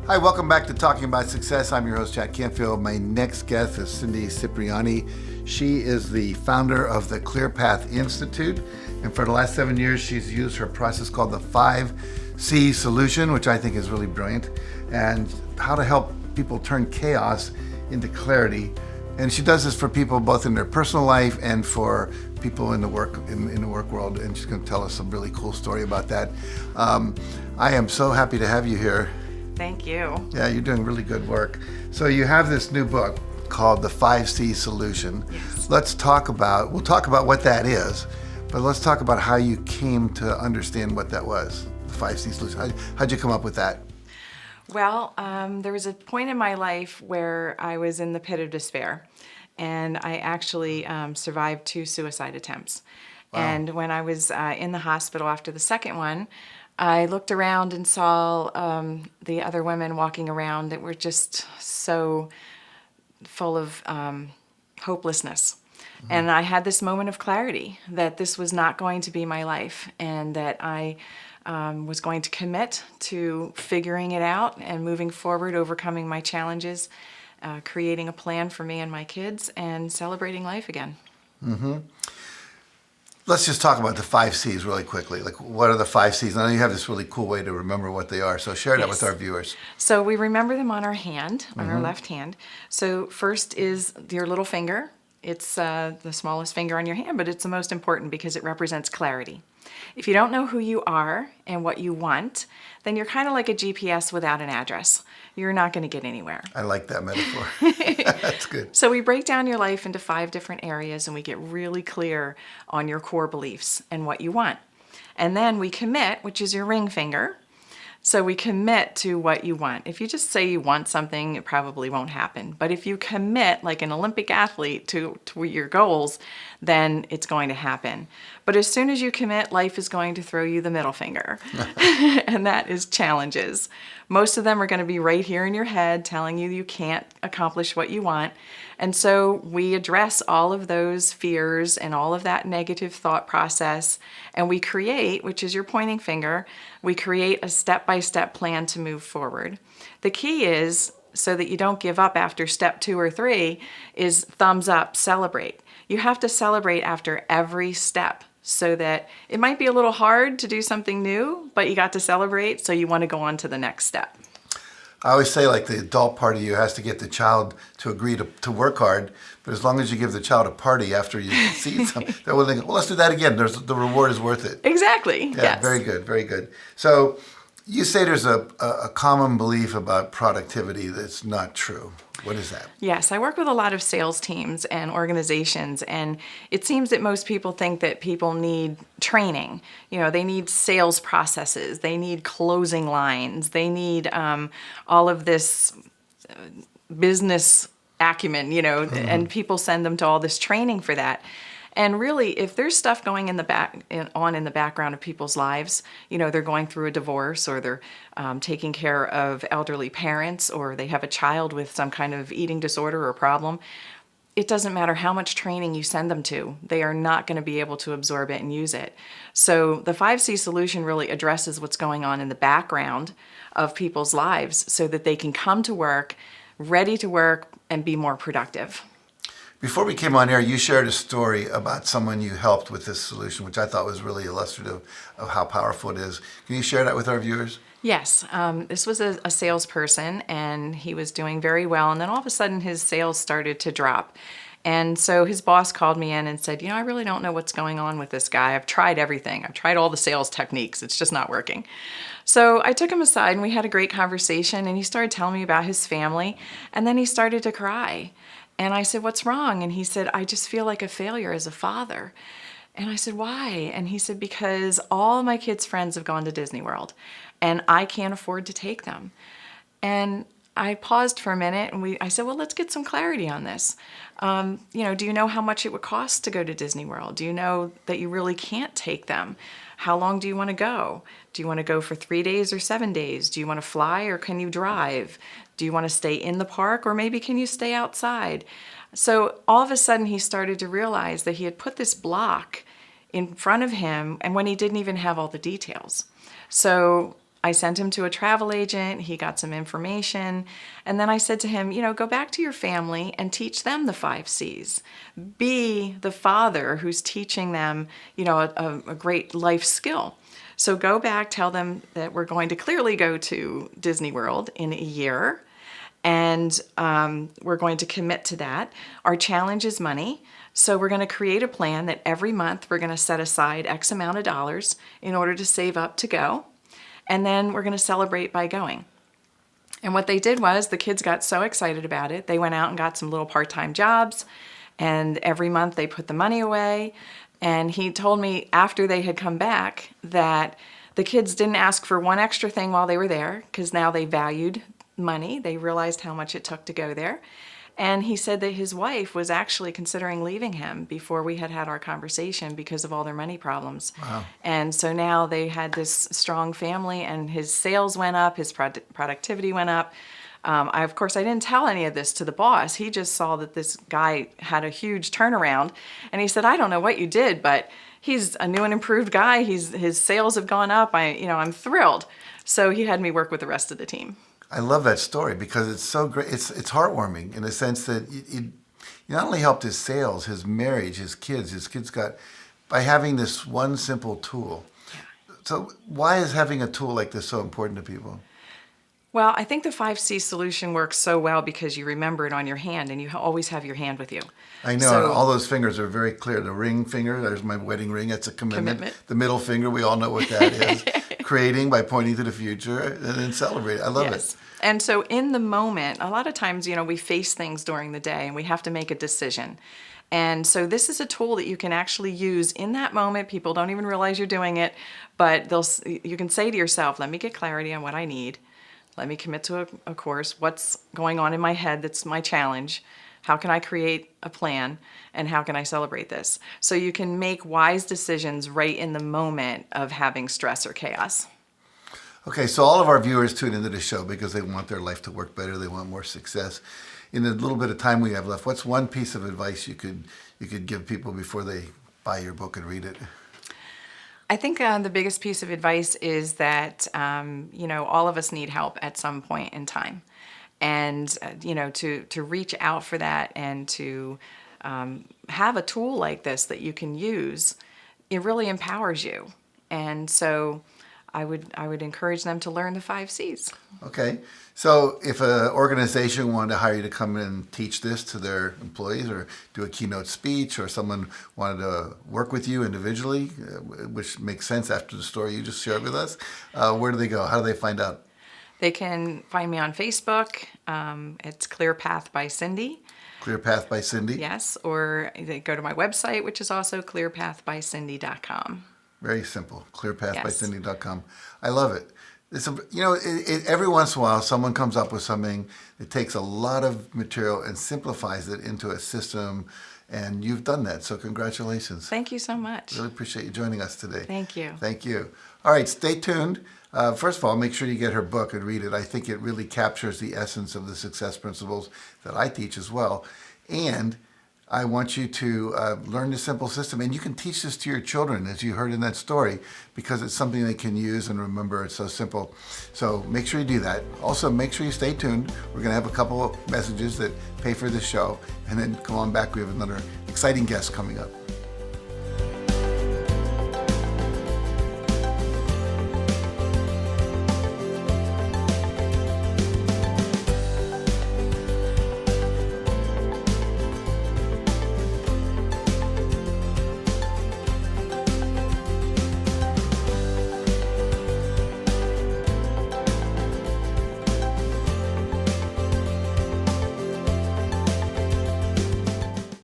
Hi, welcome back to Talking About Success. I'm your host, Jack Canfield. My next guest is Cindy Cipriani. She is the founder of the Clear Path Institute. And for the last 7 years, she's used her process called the 5C solution, which I think is really brilliant, and how to help people turn chaos into clarity. And she does this for people both in their personal life and for people in the work world. And she's going to tell us a really cool story about that. I am so happy to have you here. Thank you. Yeah, you're doing really good work. So you have this new book called The 5C Solution. Yes. We'll talk about what that is, but let's talk about how you came to understand what that was, the 5C Solution. How'd you come up with that? Well, there was a point in my life where I was in the pit of despair, and I actually survived 2 suicide attempts. Wow. And when I was in the hospital after the second one, I looked around and saw the other women walking around that were just so full of hopelessness. Mm-hmm. And I had this moment of clarity that this was not going to be my life, and that I was going to commit to figuring it out and moving forward, overcoming my challenges, creating a plan for me and my kids, and celebrating life again. Mm-hmm. Let's just talk about the 5 C's really quickly. Like, what are the 5 C's? I know you have this really cool way to remember what they are, so share that with our viewers. So we remember them on our hand, on our left hand. So first is your little finger. It's the smallest finger on your hand, but it's the most important because it represents clarity. If you don't know who you are and what you want, then you're kind of like a GPS without an address. You're not going to get anywhere. I like that metaphor. That's good. So we break down your life into 5 different areas, and we get really clear on your core beliefs and what you want. And then we commit, which is your ring finger. So we commit to what you want. If you just say you want something, it probably won't happen. But if you commit, like an Olympic athlete, to your goals, then it's going to happen. But as soon as you commit, life is going to throw you the middle finger. And that is challenges. Most of them are going to be right here in your head telling you can't accomplish what you want. And so we address all of those fears and all of that negative thought process, and we create, which is your pointing finger, we create a step-by-step plan to move forward. The key is, so that you don't give up after step 2 or 3, is thumbs up, celebrate. You have to celebrate after every step, so that it might be a little hard to do something new, but you got to celebrate, so you want to go on to the next step. I always say, like, the adult part of you has to get the child to agree to work hard, but as long as you give the child a party after you succeed something, they're willing to, well, let's do that again. The reward is worth it. Exactly. Yeah, yes. Very good, very good. So you say there's a common belief about productivity that's not true. What is that? Yes, I work with a lot of sales teams and organizations, and it seems that most people think that people need training. You know, they need sales processes, they need closing lines, they need all of this business acumen, and people send them to all this training for that. And really, if there's stuff going in the background of people's lives, they're going through a divorce, or they're taking care of elderly parents, or they have a child with some kind of eating disorder or problem, it doesn't matter how much training you send them to, they are not going to be able to absorb it and use it. So the 5C solution really addresses what's going on in the background of people's lives so that they can come to work, ready to work, and be more productive. Before we came on air, you shared a story about someone you helped with this solution, which I thought was really illustrative of how powerful it is. Can you share that with our viewers? Yes. This was a salesperson, and he was doing very well, and then all of a sudden his sales started to drop. And so his boss called me in and said, I really don't know what's going on with this guy. I've tried everything. I've tried all the sales techniques. It's just not working. So I took him aside, and we had a great conversation, and he started telling me about his family, and then he started to cry. And I said, what's wrong? And he said, I just feel like a failure as a father. And I said, why? And he said, because all my kids' friends have gone to Disney World, and I can't afford to take them. And I paused for a minute, and I said, well, let's get some clarity on this. Do you know how much it would cost to go to Disney World? Do you know that you really can't take them? How long do you want to go? Do you want to go for 3 days or 7 days? Do you want to fly, or can you drive? Do you want to stay in the park, or maybe can you stay outside? So all of a sudden he started to realize that he had put this block in front of him, and when he didn't even have all the details. So I sent him to a travel agent. He got some information. And then I said to him, go back to your family and teach them the 5 C's. Be the father who's teaching them, a great life skill. So go back, tell them that we're going to clearly go to Disney World in a year. And we're going to commit to that. Our challenge is money. So we're going to create a plan that every month we're going to set aside X amount of dollars in order to save up to go. And then we're going to celebrate by going. And what they did was the kids got so excited about it. They went out and got some little part-time jobs. And every month they put the money away. And he told me after they had come back that the kids didn't ask for one extra thing while they were there, because now they valued money. They realized how much it took to go there. And he said that his wife was actually considering leaving him before we had our conversation because of all their money problems. Wow. And so now they had this strong family, and his sales went up, his productivity went up. Of course, I didn't tell any of this to the boss. He just saw that this guy had a huge turnaround, and he said, I don't know what you did, but he's a new and improved guy. His sales have gone up. I'm thrilled. So he had me work with the rest of the team. I love that story because it's so great. It's heartwarming in the sense that you not only helped his sales, his marriage, his kids got, by having this one simple tool. So why is having a tool like this so important to people? Well, I think the 5C solution works so well because you remember it on your hand, and you always have your hand with you. I know, So, all those fingers are very clear. The ring finger, there's my wedding ring, that's a commitment. The middle finger, we all know what that is. Creating by pointing to the future, and then celebrate. I love it. And so in the moment, a lot of times, we face things during the day and we have to make a decision. And so this is a tool that you can actually use in that moment. People don't even realize you're doing it, but you can say to yourself, let me get clarity on what I need. Let me commit to a course. What's going on in my head that's my challenge? How can I create a plan? And how can I celebrate this? So you can make wise decisions right in the moment of having stress or chaos. Okay, so all of our viewers tune into the show because they want their life to work better. They want more success. In the little bit of time we have left, what's one piece of advice you could give people before they buy your book and read it? I think the biggest piece of advice is that, all of us need help at some point in time. And, to reach out for that and to have a tool like this that you can use, it really empowers you. And so I would encourage them to learn the 5 C's. Okay. So if an organization wanted to hire you to come in and teach this to their employees or do a keynote speech, or someone wanted to work with you individually, which makes sense after the story you just shared with us, where do they go? How do they find out? They can find me on Facebook. It's Clear Path by Cindy. Clear Path by Cindy? Yes, or they go to my website, which is also clearpathbycindy.com. Very simple. Clearpathbycindy.com. Yes. I love it. It's every once in a while, someone comes up with something that takes a lot of material and simplifies it into a system, and you've done that. So congratulations. Thank you so much. Really appreciate you joining us today. Thank you. Thank you. All right, stay tuned. First of all, make sure you get her book and read it. I think it really captures the essence of the success principles that I teach as well. And I want you to learn the simple system. And you can teach this to your children, as you heard in that story, because it's something they can use and remember. It's so simple. So make sure you do that. Also, make sure you stay tuned. We're going to have a couple of messages that pay for this show. And then come on back. We have another exciting guest coming up.